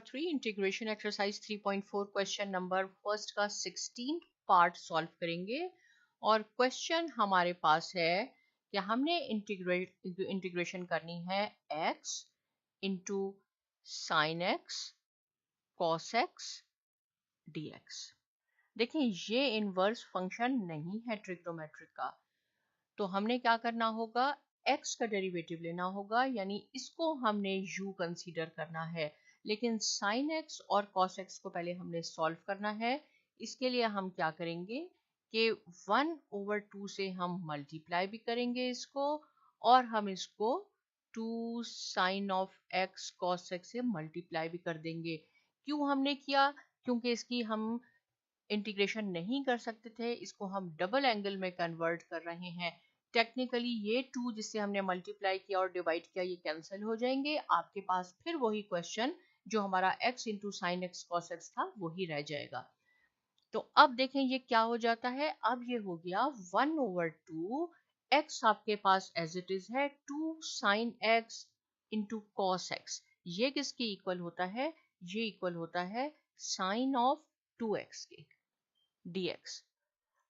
3 integration exercise 3.4 question number first का 16 part solve करेंगे। और क्वेश्चन हमारे पास है कि हमने इंटीग्रेशन करनी है x into sine x cos x dx। देखें ये इनवर्स फंक्शन नहीं है ट्रिग्नोमेट्रिक का, तो हमने क्या करना होगा, x का डेरिवेटिव लेना होगा, यानी इसको हमने u कंसीडर करना है। लेकिन sin x और cos x को पहले हमने सॉल्व करना है। इसके लिए हम क्या करेंगे कि 1/2 से हम मल्टीप्लाई भी करेंगे इसको, और हम इसको 2 sin of x cos x से मल्टीप्लाई भी कर देंगे। क्यों हमने किया? क्योंकि इसकी हम इंटीग्रेशन नहीं कर सकते थे, इसको हम डबल एंगल में कन्वर्ट कर रहे हैं। टेक्निकली ये 2 जिससे हमने मल्टीप्लाई किया और डिवाइड किया ये कैंसिल हो जाएंगे। आपके पास फिर वही क्वेश्चन जो हमारा x into sine x cos x था वही रह जाएगा। तो अब देखें ये क्या हो जाता है, अब ये हो गया 1/2 x आपके पास एज इट इज है 2 sine x into cos x. ये किसके इक्वल होता है? ये इक्वल होता है साइन ऑफ 2x के dx।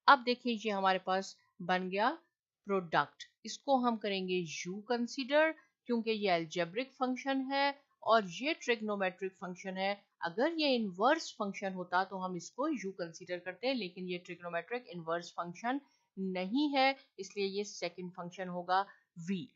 अब देखिए ये हमारे पास बन गया प्रोडक्ट, इसको हम करेंगे u कंसीडर, क्योंकि ये अलजेब्रिक फंक्शन है और ये ट्रिग्नोमेट्रिक फंक्शन है। अगर ये इनवर्स फंक्शन होता तो हम इसको u कंसीडर करते हैं, लेकिन ये ट्रिग्नोमेट्रिक इनवर्स फंक्शन नहीं है, इसलिए ये सेकंड फंक्शन होगा v।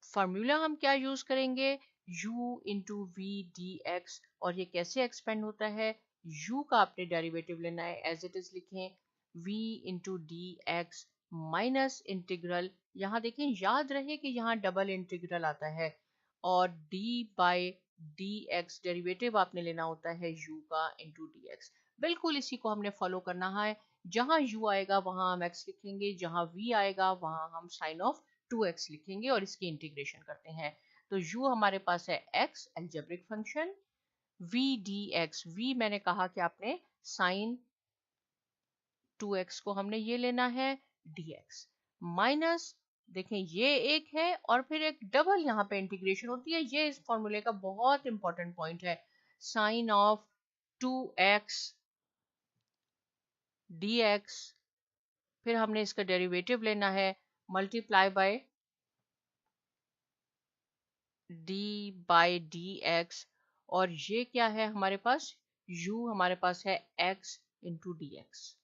फॉर्मूला हम क्या यूज करेंगे, u into v d x. और ये कैसे एक्सपेंड होता है, u का आपने डेरिवेटिव लेना है, एज इट इज लिखें v into D x minus integral. यहाँ देखें, याद रहे कि यहाँ डबल इंटीग्रल आता है, और d by d x derivative आपने लेना होता है u का इंटू डी एक्स। बिल्कुल इसी को हमने फॉलो करना है, जहाँ u आएगा वहां हम x लिखेंगे, जहाँ v आएगा वहां हम साइन ऑफ 2x लिखेंगे और इसकी इंटीग्रेशन करते हैं। तो u हमारे पास है x algebraic function, v dx, v मैंने कहा कि आपने साइन 2x को हमने ये लेना है dx, माइनस देखें ये एक है और फिर एक डबल यहाँ पे इंटीग्रेशन होती है। ये इस फॉर्मूले का बहुत इंपॉर्टेंट पॉइंट है, साइन ऑफ 2x dx। फिर हमने इसका डेरिवेटिव लेना है, multiply by d by D x, और ये क्या है हमारे पास, u हमारे पास है x into D x.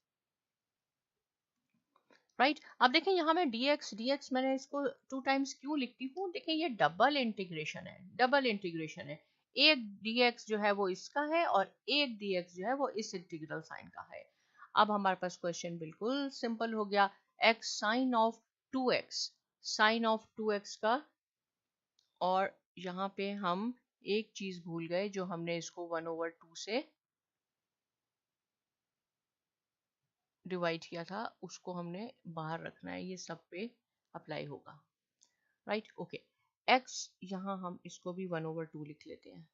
Right, अब देखें यहाँ मैं dx मैंने इसको 2 टाइम्स क्यों लिखती हूँ, देखें ये डबल इंटीग्रेशन है, डबल इंटीग्रेशन है। एक dx जो है वो इसका है और एक dx जो है वो इस इंटीग्रल साइन का है। अब हमारे पास क्वेश्चन बिल्कुल सिंपल हो गया, x sine of 2x, sine of 2x का, और यहाँ पे हम एक चीज भूल गए, जो हमने इसको 1/2 से डिवाइड किया था उसको हमने बाहर रखना है, ये सब पे अप्लाई होगा। राइट, ओके, x यहाँ हम इसको भी 1/2 लिख लेते हैं,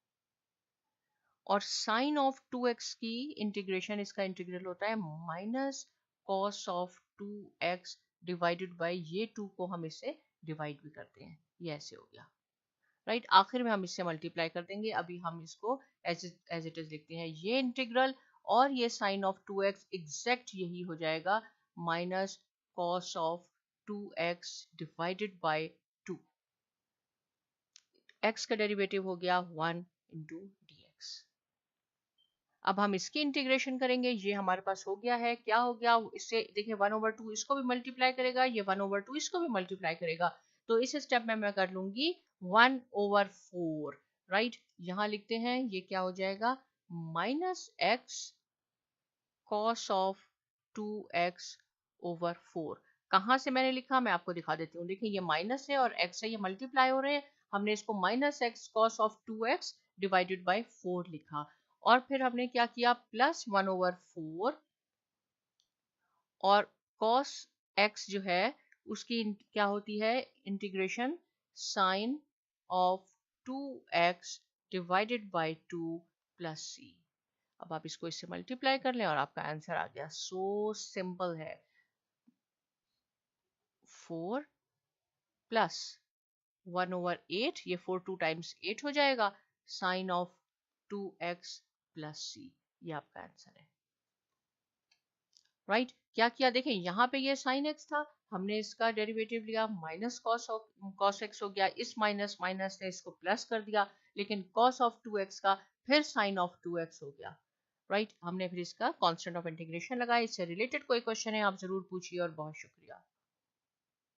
और साइन ऑफ 2x की इंटीग्रेशन, इसका इंटीग्रल होता है minus cos of 2x divided bye ये 2 को हम इससे डिवाइड भी करते हैं, ये ऐसे हो गया। राइट, आखिर में हम इससे मल्टीप्लाई कर देंगे। अभी हम इसको एज इट इज लिखते हैं, ये इंटीग्रल और ये साइन ऑफ 2x एग्जैक्ट यही हो जाएगा, minus cos of 2x divided by 2। x का डेरिवेटिव हो गया 1 इंटू dx। अब हम इसकी इंटीग्रेशन करेंगे, ये हमारे पास हो गया है, क्या हो गया इससे, देखिए 1/2 इसको भी मल्टीप्लाई करेगा, ये 1/2 इसको भी मल्टीप्लाई करेगा, तो इस स्टेप में मैं कर लूंगी 1/4। राइट, यहां लिखते हैं ये क्या हो जाएगा, minus x cos of 2x/4। कहां से मैंने लिखा मैं आपको दिखा देती हूँ, देखिए ये माइनस है और x है, ये मल्टीप्लाई हो रहे हैं, हमने इसको minus x cos of 2x divided bye 4 लिखा, और फिर हमने क्या किया, प्लस 1/4, और cos x जो है उसकी क्या होती है, integration sine of 2x divided by 2 plus c। अब आप इसको इससे मल्टीप्लाई कर लें और आपका आंसर आ गया, सो सिंपल है, 4 प्लस 1/8, ये 4 2 टाइम्स 8 हो जाएगा, साइन ऑफ 2x प्लस सी, ये आपका आंसर है। राइट क्या किया देखें, यहाँ पे ये साइन एक्स था, हमने इसका डेरिवेटिव लिया, माइनस कॉस एक्स हो गया, इस माइनस माइनस ने इसको प्लस कर दिया, लेकिन कॉस ऑफ 2x का फिर साइन ऑफ 2x हो गया। राइट हमने फिर इसका कांस्टेंट ऑफ इंटीग्रेशन लगाया। इससे रिलेटेड कोई क्वेश्चन है आप जरूर पूछिए, और बहुत शुक्रिया।